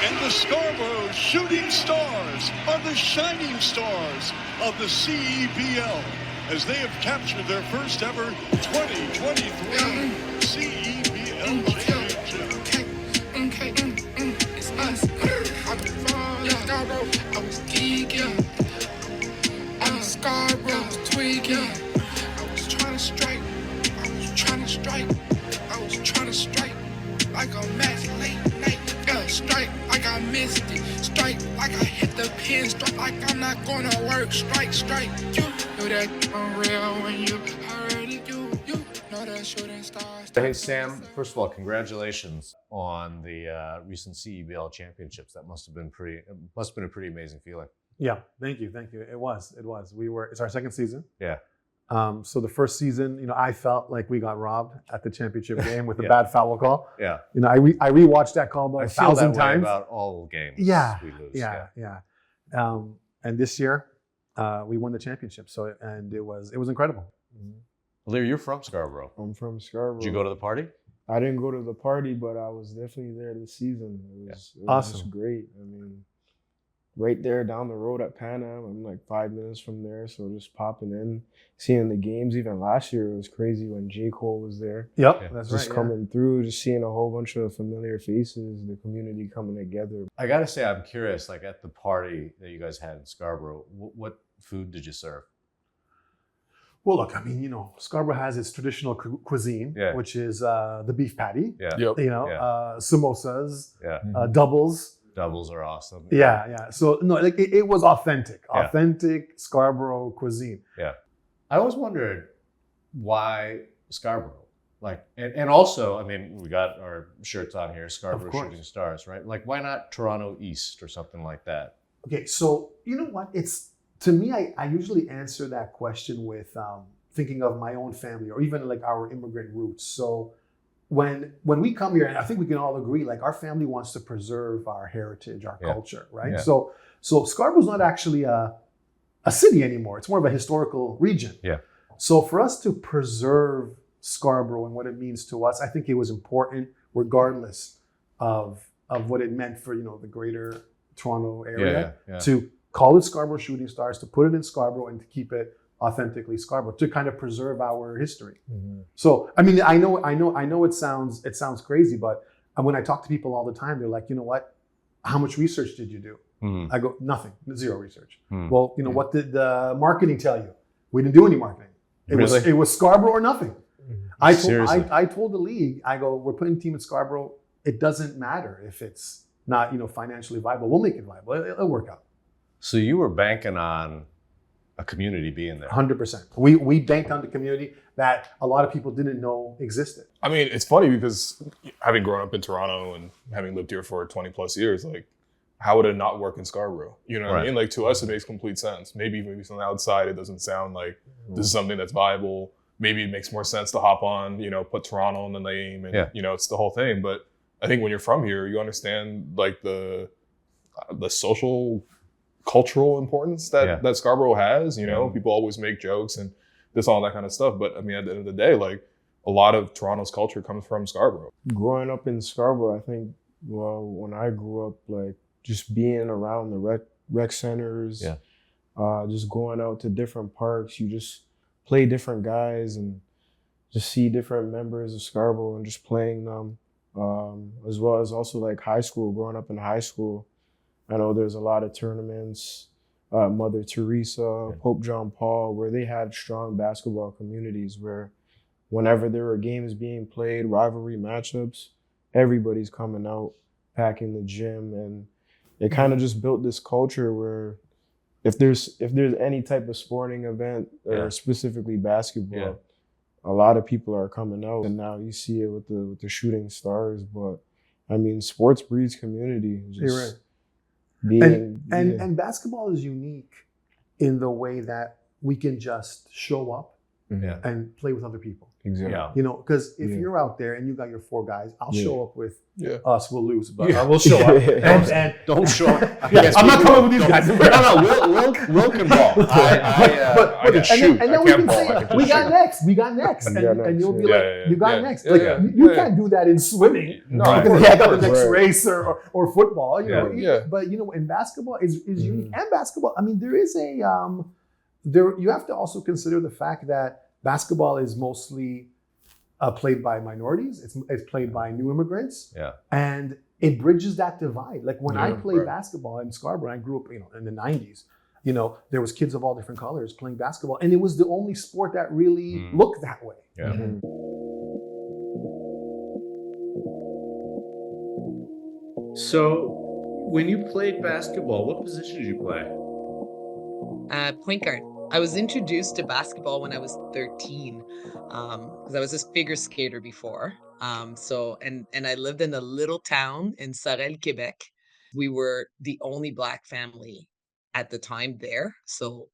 And the Scarborough Shooting Stars are the shining stars of the CEBL as they have captured their first ever 2023 CEBL championship. It's us. I'm Scarborough. I was geeking. I'm Scarborough. I was tweaking. I was trying to strike. I was trying to strike. I was trying to strike like a match late night. Strike like I missed it. Strike like I hit the pin. Strike like I'm not gonna work. Strike. You know that unreal when you heard it. You know that shooting stars. Hey Sam, first of all, congratulations on the recent CEBL championships. That must have been a pretty amazing feeling. Yeah, thank you. It was. It's our second season. Yeah. So the first season, I felt like we got robbed at the championship game with a bad foul call. Yeah. I rewatched that call about 1,000 times. About all games. Yeah. We lose. Yeah. And this year, we won the championship. And it was incredible. Lear, you're from Scarborough. I'm from Scarborough. Did you go to the party? I didn't go to the party, but I was definitely there this season. It was awesome. Just great. I mean, right there down the road at Pan Am, I'm like 5 minutes from there. So just popping in, seeing the games. Even last year, it was crazy when J. Cole was there. Yep, Yeah. that's Just right. coming through, just seeing a whole bunch of familiar faces, the community coming together. I gotta say, I'm curious. Like at the party that you guys had in Scarborough, what food did you serve? Well, look, I mean, Scarborough has its traditional cuisine, which is the beef patty. Yeah. Yep. Samosas, Yeah. doubles. Doubles are awesome. Yeah. So no, like it was authentic, Yeah. authentic Scarborough cuisine. I always wondered why Scarborough. Like, and also, I mean, we got our shirts on here, Scarborough course. Shooting Stars, right? Like, why not Toronto East or something like that? Okay, so you know what? To me, I usually answer that question with thinking of my own family or even like our immigrant roots. So when we come here, and I think we can all agree, like our family wants to preserve our heritage, our culture, right? Yeah. So Scarborough's not actually a city anymore. It's more of a historical region. Yeah. So for us to preserve Scarborough and what it means to us, I think it was important, regardless of what it meant for the greater Toronto area, Yeah. to call it Scarborough Shooting Stars, to put it in Scarborough and to keep it authentically Scarborough, to kind of preserve our history. Mm-hmm. So, I mean, I know it sounds crazy, but when I talk to people all the time, they're like, you know what? How much research did you do? Mhm. I go, nothing, zero research. Hmm. Well, what did the marketing tell you? We didn't do any marketing. Really? It was Scarborough or nothing. Seriously? I told the league, I go, we're putting a team at Scarborough. It doesn't matter if it's not, financially viable. We'll make it viable. It'll work out. So you were banking on a community being there. 100%. We banked on the community that a lot of people didn't know existed. I mean, it's funny because having grown up in Toronto and having lived here for 20 plus years, like, how would it not work in Scarborough? You know what I mean? Like, to us, it makes complete sense. Maybe from the outside, it doesn't sound like this is something that's viable. Maybe it makes more sense to hop on, put Toronto in the name and, it's the whole thing. But I think when you're from here, you understand like the social, cultural importance that Scarborough has. People always make jokes and all that kind of stuff. But I mean, at the end of the day, like a lot of Toronto's culture comes from Scarborough. Growing up in Scarborough, I think, when I grew up, like just being around the rec centers, just going out to different parks, you just play different guys and just see different members of Scarborough and just playing them. As well as also like high school, growing up in high school, I know there's a lot of tournaments, Mother Teresa, Pope John Paul, where they had strong basketball communities where whenever there were games being played, rivalry matchups, everybody's coming out, packing the gym. And it kind of just built this culture where if there's any type of sporting event or specifically basketball, a lot of people are coming out. And now you see it with the Shooting Stars. But I mean, sports breeds community. You're right. And basketball is unique in the way that we can just show up Yeah. and play with other people. Exactly. Yeah. You know, because if Yeah. you're out there and you got your 4 guys, I'll Yeah. show up with Yeah. us. We'll lose, but Yeah. I will show up. And Don't show up. yeah, I'm not coming with these guys. No, Will can ball. I can shoot. And then I we can't can ball. say, I can just we got shoot. next, we got next. We And, got next, and you'll be yeah. like, Yeah, you got yeah, next. yeah, Like, yeah, you yeah. can't do that in swimming. No, you of can course, have of the course. next Right. race or football. You know, Yeah. But, you know, in basketball is unique. And basketball, I mean, there is a, you have to also consider the fact that basketball is mostly played by minorities. It's played by new immigrants. Yeah. And it bridges that divide. Like when I Yeah, played right. basketball in Scarborough, I grew up, you know, in the 90s. You know, there was kids of all different colors playing basketball, and it was the only sport that really looked that way. Yeah. So, when you played basketball, what position did you play? Point guard. I was introduced to basketball when I was 13 because I was a figure skater before. And I lived in a little town in Sorel, Quebec. We were the only Black family at the time there. So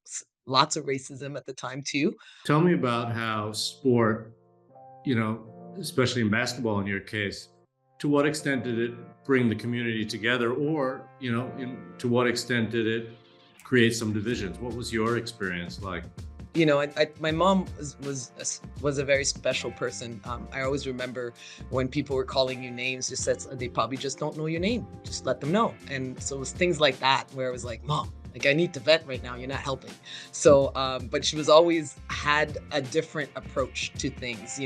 lots of racism at the time too. Tell me about how sport, especially in basketball in your case, to what extent did it bring the community together, or, to what extent did it create some divisions? What was your experience like? My mom was a very special person. I always remember when people were calling you names, just said they probably just don't know your name. Just let them know. And so it was things like that where I was like, Mom, like I need to vent right now. You're not helping. So, but she was always had a different approach to things.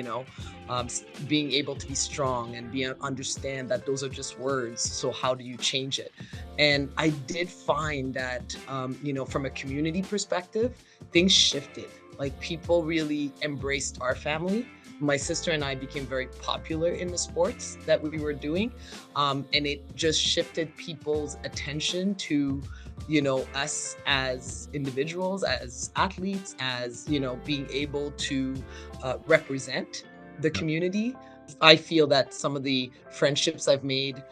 Being able to be strong and understand that those are just words. So how do you change it? And I did find that, from a community perspective, things shifted. Like people really embraced our family. My sister and I became very popular in the sports that we were doing. And it just shifted people's attention to, us as individuals, as athletes, as, being able to represent the community. I feel that some of the friendships I've made,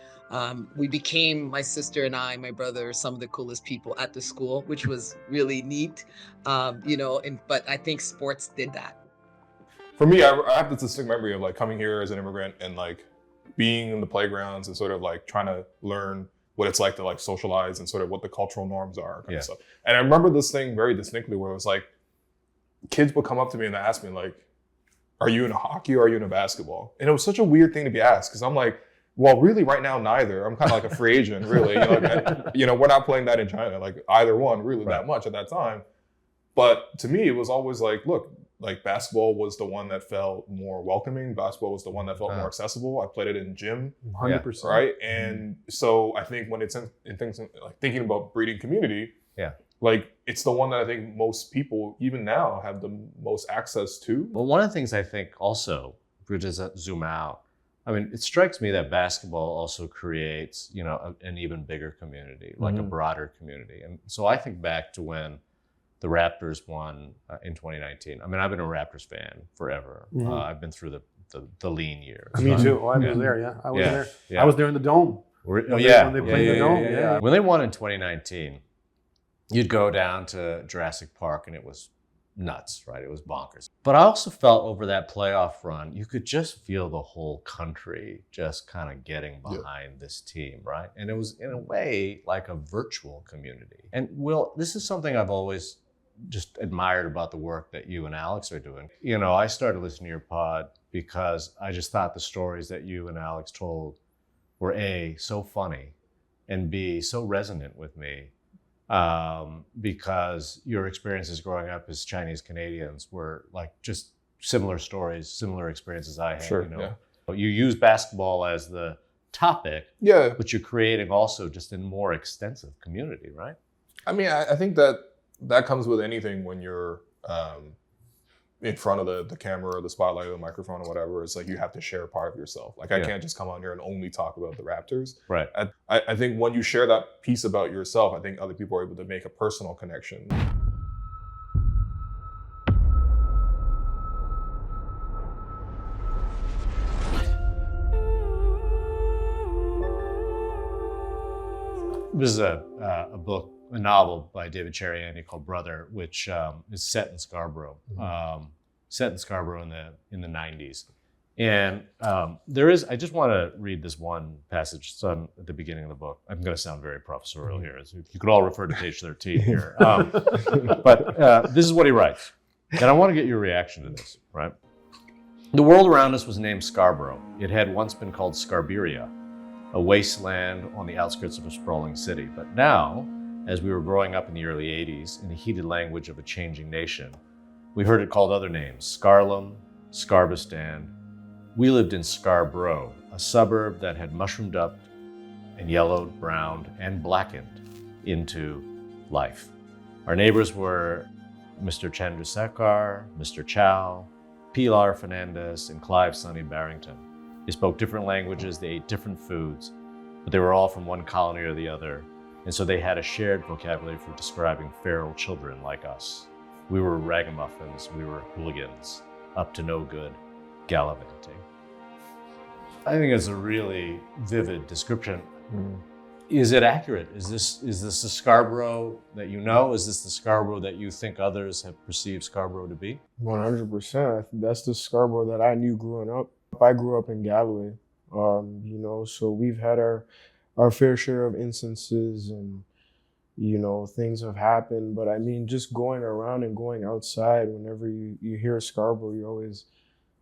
we became, my sister and I, my brother, some of the coolest people at the school, which was really neat, but I think sports did that. For me, I have this distinct memory of like coming here as an immigrant and like being in the playgrounds and sort of like trying to learn what it's like to like socialize and sort of what the cultural norms are kind of stuff. And I remember this thing very distinctly where it was like, kids would come up to me and ask me like, are you in hockey or are you in basketball? And it was such a weird thing to be asked because I'm like, well, really right now, neither. I'm kind of like a free agent, really. We're not playing that in China, like either one really that much at that time. But to me, it was always like, look, like basketball was the one that felt more welcoming. Basketball was the one that felt more accessible. I played it in gym, 100%. right? And so I think when it's in things like thinking about breeding community, like it's the one that I think most people, even now, have the most access to. Well, one of the things I think also, if we just zoom out, I mean, it strikes me that basketball also creates, an even bigger community, like a broader community. And so I think back to when the Raptors won in 2019. I mean, I've been a Raptors fan forever. I've been through the lean years. Me too. Oh, I was there. Yeah, I was there. I was there in the Dome. When they played the Dome. Yeah. When they won in 2019, you'd go down to Jurassic Park and it was nuts, right? It was bonkers. But I also felt over that playoff run, you could just feel the whole country just kind of getting behind this team, right? And it was in a way like a virtual community. And Will, this is something I've always just admired about the work that you and Alex are doing. I started listening to your pod because I just thought the stories that you and Alex told were A, so funny, and B, so resonant with me. Because your experiences growing up as Chinese Canadians were like just similar stories, similar experiences I had. Sure, You use basketball as the topic, but you're creating also just a more extensive community, right? I mean, I think that comes with anything when you're in front of the camera or the spotlight or the microphone or whatever. It's like you have to share part of yourself. Like I can't just come on here and only talk about the Raptors. Right. I think when you share that piece about yourself, I think other people are able to make a personal connection. This is a book, a novel by David Cheriani called Brother, which is set in Scarborough. set in Scarborough in the 90s. And I just want to read this one passage. It's at the beginning of the book. I'm going to sound very professorial here. You could all refer to page 13 here. But this is what he writes. And I want to get your reaction to this, right? The world around us was named Scarborough. It had once been called Scarberia, a wasteland on the outskirts of a sprawling city. But now, as we were growing up in the early 80s in the heated language of a changing nation, we heard it called other names: Scarlum, Scarbistan. We lived in Scarborough, a suburb that had mushroomed up and yellowed, browned, and blackened into life. Our neighbors were Mr. Chandrasekhar, Mr. Chow, Pilar Fernandez, and Clive Sonny Barrington. They spoke different languages, they ate different foods, but they were all from one colony or the other, and so they had a shared vocabulary for describing feral children like us. We were ragamuffins, we were hooligans, up to no good, gallivanting. I think it's a really vivid description. Is it accurate? Is this the Scarborough that you know? Is this the Scarborough that you think others have perceived Scarborough to be? 100%. That's the Scarborough that I knew growing up. I grew up in Galloway, so we've had our fair share of instances and, things have happened. But I mean, just going around and going outside, whenever you hear Scarborough,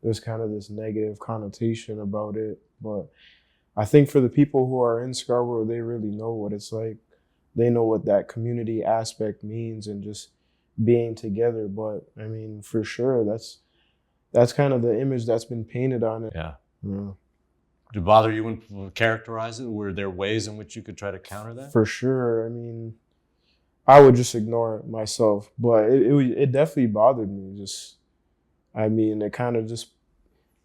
there's kind of this negative connotation about it. But I think for the people who are in Scarborough, they really know what it's like. They know what that community aspect means and just being together. But I mean, for sure, that's kind of the image that's been painted on it. Yeah. Did it bother you when people characterize it? Were there ways in which you could try to counter that? For sure. I mean, I would just ignore it myself, but it definitely bothered me. It kind of just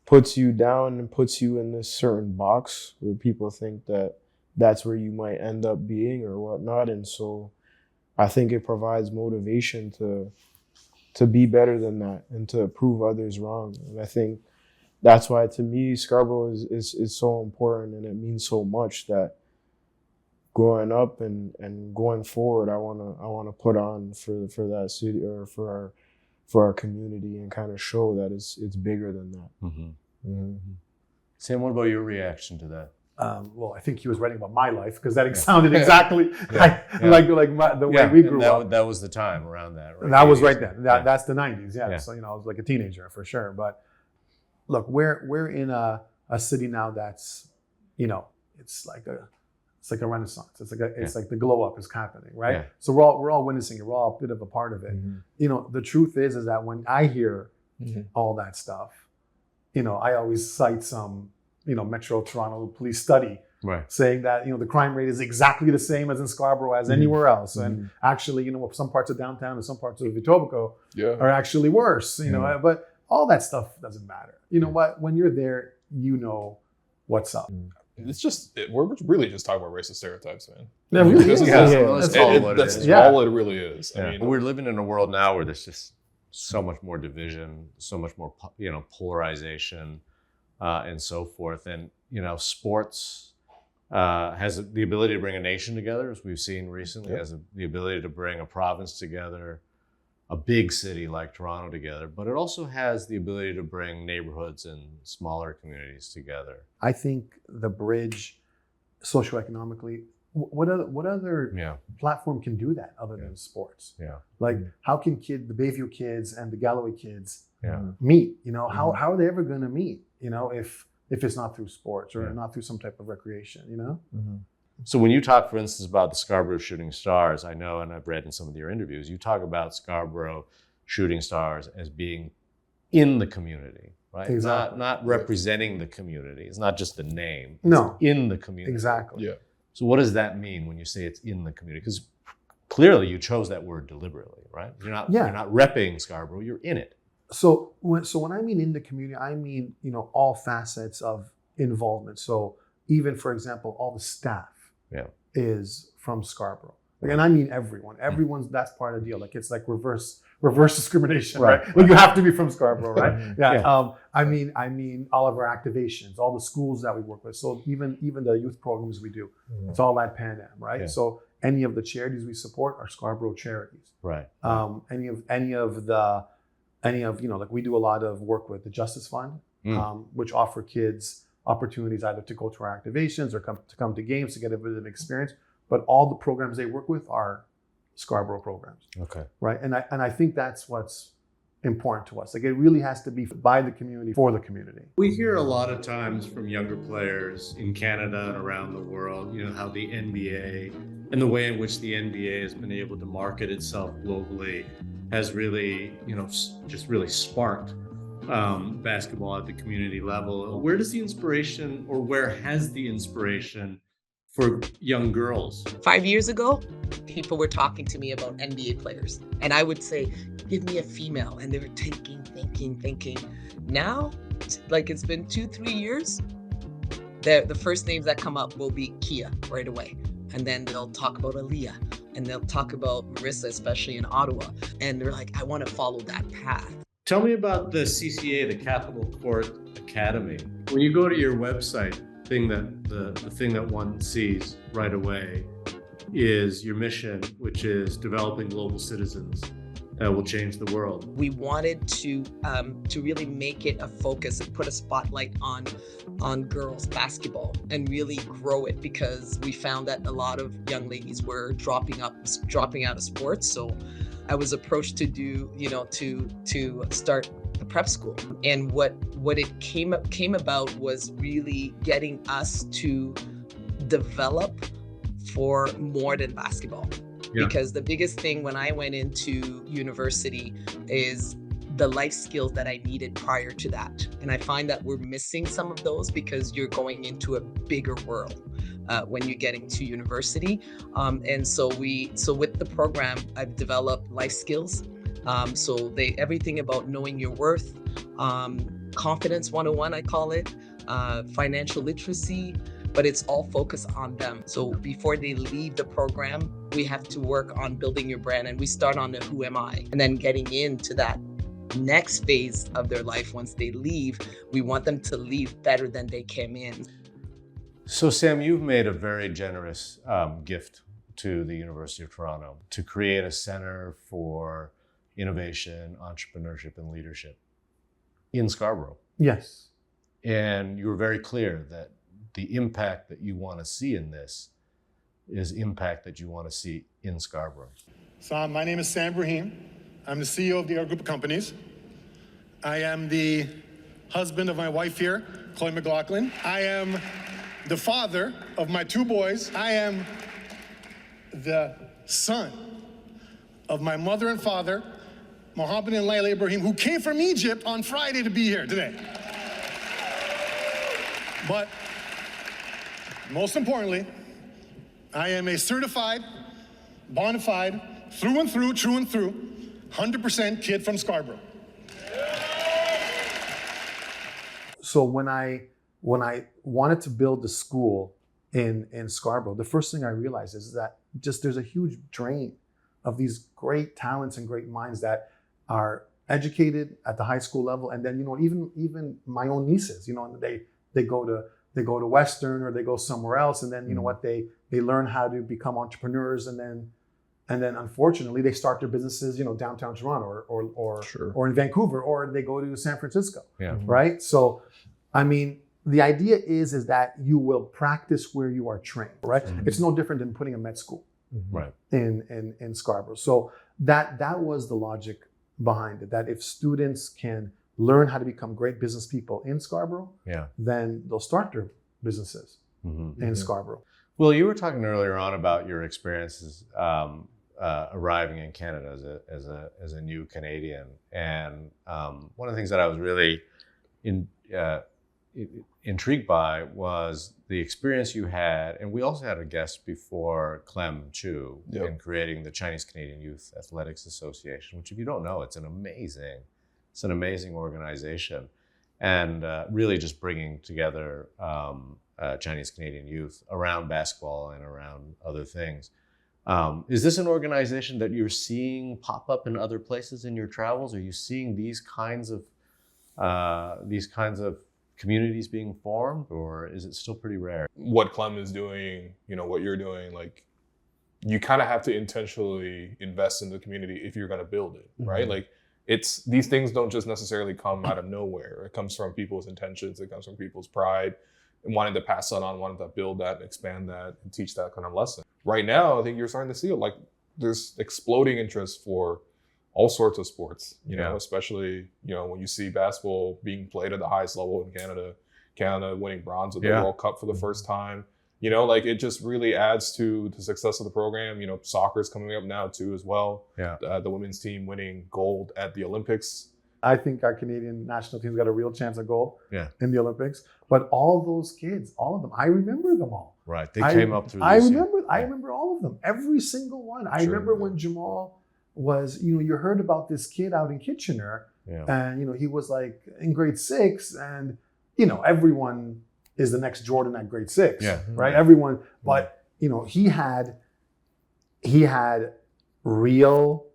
puts you down and puts you in this certain box where people think that that's where you might end up being or whatnot. And so I think it provides motivation to be better than that and to prove others wrong. And I think that's why, to me, Scarborough is so important, and it means so much that growing up and going forward, I wanna put on for that city or for our community and kind of show that it's bigger than that. Sam, what about your reaction to that? Well, I think he was writing about my life because that sounded exactly like the way we grew up. That was the time around that, right? And that was right then. That's the 90s, yeah. So, I was like a teenager for sure. But look, we're in a city now that's, it's like a renaissance. It's like the glow up is happening, right? Yeah. So we're all witnessing it. We're all a bit of a part of it. The truth is that when I hear all that stuff, I always cite some, Metro Toronto police study saying that, the crime rate is exactly the same as in Scarborough as anywhere else. And actually, some parts of downtown and some parts of Etobicoke are actually worse, but all that stuff doesn't matter. You know what? When you're there, what's up. It's just, we're really just talking about racist stereotypes, man. Yeah, really is. That's all it is. That's all it really is. Yeah. I mean, we're living in a world now where there's just so much more division, so much more, polarization, and so forth. And, sports has the ability to bring a nation together, as we've seen recently, has the ability to bring a province together, a big city like Toronto together, but it also has the ability to bring neighborhoods and smaller communities together. I think the bridge, socioeconomically, what other platform can do that other than sports? Yeah. Like, how can the Bayview kids and the Galloway kids meet? How are they ever going to meet? If it's not through sports or not through some type of recreation. So when you talk, for instance, about the Scarborough Shooting Stars, I know, and I've read in some of your interviews, you talk about Scarborough Shooting Stars as being in the community, right? Exactly. Not representing the community. It's not just the name. No. It's in the community. Exactly. Yeah. So what does that mean when you say it's in the community? Because clearly you chose that word deliberately, right? You're not repping Scarborough, you're in it. So when I mean in the community, I mean, all facets of involvement. So even, for example, all the staff is from Scarborough. And I mean everyone. That's part of the deal. Like, it's like reverse discrimination, right? Like, you have to be from Scarborough, right? Yeah. I mean all of our activations, all the schools that we work with. So even the youth programs we do, it's all at Pan Am, right? Yeah. So any of the charities we support are Scarborough charities. Right. Any of the any of, like we do a lot of work with the Justice Fund, which offer kids opportunities either to go to our activations or come to games to get a bit of experience. But all the programs they work with are Scarborough programs. Okay. Right. And I think that's what's important to us. Like, it really has to be by the community, for the community. We hear a lot of times from younger players in Canada and around the world, how the NBA and the way in which the NBA has been able to market itself globally has really, just really sparked basketball at the community level. Where does the inspiration, or where has the inspiration for young girls? 5 years ago, people were talking to me about NBA players, and I would say, give me a female, and they were thinking. Now, like, it's been 2-3 years, the first names that come up will be Kia right away, and then they'll talk about Aaliyah, and they'll talk about Marissa, especially in Ottawa, and they're like, I want to follow that path. Tell me about the CCA, the Capital Court Academy. When you go to your website, the thing that one sees right away is your mission, which is developing global citizens that will change the world. We wanted to really make it a focus and put a spotlight on girls basketball and really grow it, because we found that a lot of young ladies were dropping out of sports. So I was approached to do, to start the prep school. And what it came about was really getting us to develop for more than basketball. Yeah. Because the biggest thing when I went into university is the life skills that I needed prior to that. And I find that we're missing some of those because you're going into a bigger world when you're getting to university. And so with the program, I've developed life skills. So everything about knowing your worth, confidence 101, I call it, financial literacy, but it's all focused on them. So before they leave the program, we have to work on building your brand, and we start on the who am I, and then getting into that next phase of their life. Once they leave, we want them to leave better than they came in. So Sam, you've made a very generous gift to the University of Toronto to create a center for innovation, entrepreneurship, and leadership in Scarborough. Yes. And you were very clear that the impact that you want to see in this is impact that you want to see in Scarborough. So my name is Sam Brahim. I'm the CEO of the Air Group of Companies. I am the husband of my wife here, Chloe McLaughlin. I am the father of my 2 boys. I am the son of my mother and father, Mohammed and Layla Ibrahim, who came from Egypt on Friday to be here today. But most importantly, I am a certified, bona fide, through and through, true and through, 100% kid from Scarborough. So when I wanted to build the school in Scarborough, the first thing I realized is that there's a huge drain of these great talents and great minds that are educated at the high school level, and then even my own nieces, they go to Western or they go somewhere else, and then they learn how to become entrepreneurs, and then unfortunately they start their businesses downtown Toronto or in Vancouver, or they go to San Francisco. Yeah. Right. So I mean, the idea is that you will practice where you are trained. Right. Mm-hmm. It's no different than putting a med school. Mm-hmm. Right. In Scarborough. So that was the logic behind it, that if students can learn how to become great business people in Scarborough, then they'll start their businesses in Scarborough. Well, you were talking earlier on about your experiences arriving in Canada as a new Canadian, and one of the things that I was really intrigued by was the experience you had, and we also had a guest before, Clem Chu, in creating the Chinese Canadian Youth Athletics Association, which, if you don't know, it's an amazing organization, and really just bringing together Chinese Canadian youth around basketball and around other things. Is this an organization that you're seeing pop up in other places in your travels? Are you seeing these kinds of communities being formed, or is it still pretty rare? What Clem is doing, what you're doing, like, you kind of have to intentionally invest in the community if you're going to build it, right? Like, these things don't just necessarily come out of nowhere. It comes from people's intentions. It comes from people's pride and wanting to pass that on, wanting to build that, expand that, and teach that kind of lesson. Right now, I think you're starting to see it. Like there's exploding interest for all sorts of sports, you know, especially, you know, when you see basketball being played at the highest level in Canada winning bronze at the World Cup for the first time. You know, like it just really adds to the success of the program. You know, soccer's coming up now too as well. Yeah. The women's team winning gold at the Olympics. I think our Canadian national team's got a real chance of gold Yeah. in the Olympics. But all those kids, all of them, I remember them all. Right. They came up through I this. remember all of them, every single one. I remember when Jamal was, you know, you heard about this kid out in Kitchener, and you know, he was like in grade 6, and you know, everyone is the next Jordan at grade 6, right? Everyone, but you know, he had real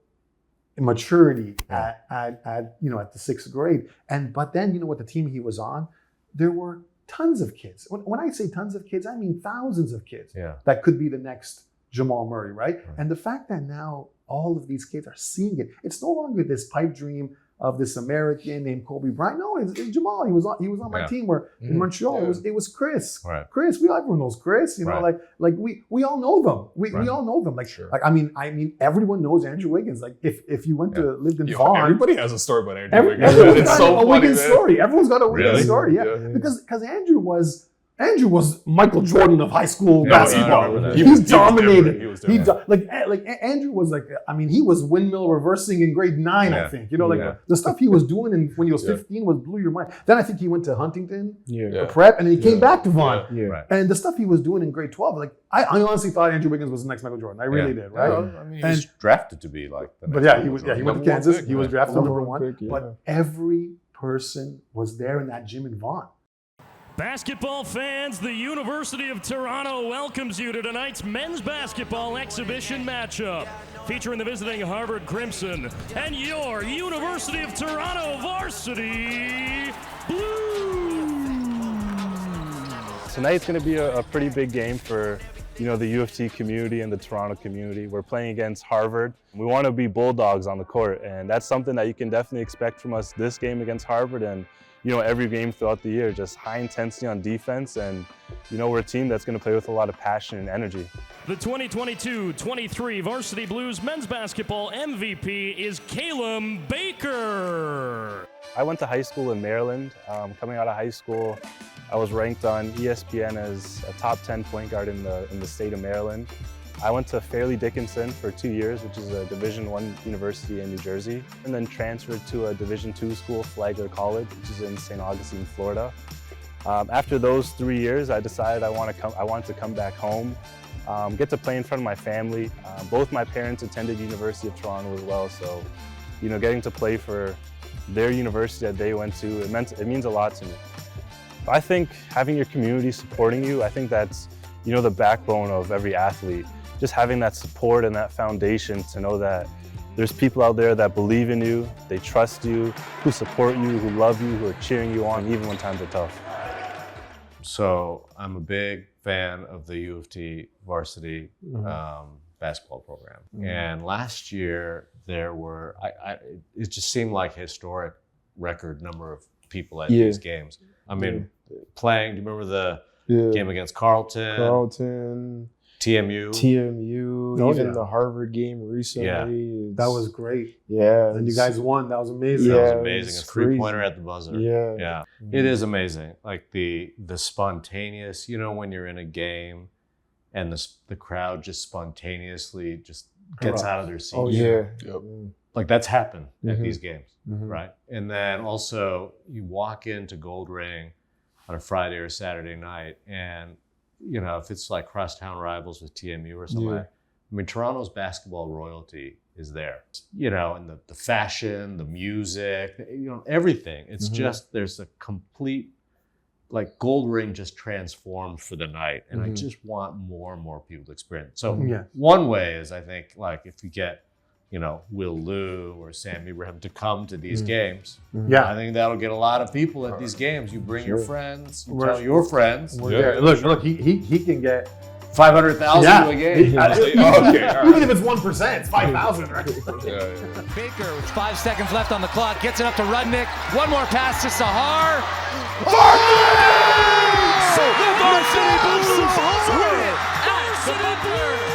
maturity at you know, at the 6th grade, but then you know what, the team he was on, there were tons of kids. When I say tons of kids, I mean thousands of kids that could be the next Jamal Murray, right? And the fact that now all of these kids are seeing it, it's no longer this pipe dream of this American named Kobe Bryant. No, it's Jamal. He was on my team where in Montreal it was Chris. Right. Chris, everyone knows Chris. You know, like we all know them. We all know them. Like I mean, everyone knows Andrew Wiggins. Like if you went to lived in Vaughan, everybody has a story about Andrew Wiggins. It's so funny, Wiggins story. Everyone's got a Wiggins story. Yeah, because Andrew was Michael Jordan of high school basketball. He dominated. Andrew was like, I mean, he was windmill reversing in grade 9, I think. You know, like the stuff he was doing when he was 15 blew your mind. Then I think he went to Huntington, prep, and then he came back to Vaughan. And the stuff he was doing in grade 12, like I honestly thought Andrew Wiggins was the next Michael Jordan. I really did, right? I mean, he was drafted to be like the next But yeah, he went to Kansas. He was drafted number 1. But every person was there in that gym in Vaughan. Basketball fans, the University of Toronto welcomes you to tonight's men's basketball exhibition matchup, featuring the visiting Harvard Crimson and your University of Toronto varsity Blues. Tonight's going to be a pretty big game for, you know, the U of T community and the Toronto community. We're playing against Harvard. We want to be Bulldogs on the court, and that's something that you can definitely expect from us this game against Harvard, and you know, every game throughout the year, just high intensity on defense, and you know, we're a team that's going to play with a lot of passion and energy. The 2022-23 Varsity Blues men's basketball MVP is Caleb Baker. I went to high school in Maryland. Coming out of high school, I was ranked on ESPN as a top 10 point guard in the state of Maryland. I went to Fairleigh Dickinson for 2 years, which is a Division I university in New Jersey, and then transferred to a Division II school, Flagler College, which is in St. Augustine, Florida. After those 3 years, I decided I wanted to come back home, get to play in front of my family. Both my parents attended University of Toronto as well, so you know, getting to play for their university that they went to, it means a lot to me. I think having your community supporting you, I think that's, you know, the backbone of every athlete. Just having that support and that foundation to know that there's people out there that believe in you, they trust you, who support you, who love you, who are cheering you on, even when times are tough. So I'm a big fan of the U of T varsity basketball program. And last year there were, it just seemed like a historic record number of people at these games. I mean, playing, do you remember the game against Carleton? TMU, even the Harvard game recently. Yeah. That was great. Yeah. And you guys won. That was amazing. That was amazing. A three-pointer at the buzzer. Yeah. It is amazing. Like the spontaneous, you know, when you're in a game and the crowd just spontaneously just gets out of their seats. Oh, yeah. Like that's happened at these games, right? And then also you walk into Gold Ring on a Friday or Saturday night, and you know, if it's like crosstown rivals with TMU or something, I mean, Toronto's basketball royalty is there, you know, and the fashion, the music, you know, everything. It's just, there's a complete, like Gold Ring just transformed for the night. And I just want more and more people to experience. So one way is, I think, like if you get, you know, Will Liu or Sam Ibrahim to come to these games. I think that'll get a lot of people at these games. You bring your friends, you tell your friends. Look, he can get 500,000 Yeah. to a game. Okay, all right. Even if it's 1%, it's 5,000, right? Yeah. Baker with 5 seconds left on the clock gets it up to Rudnick. One more pass to Sahar. The Varsity Blues win it at the Butler.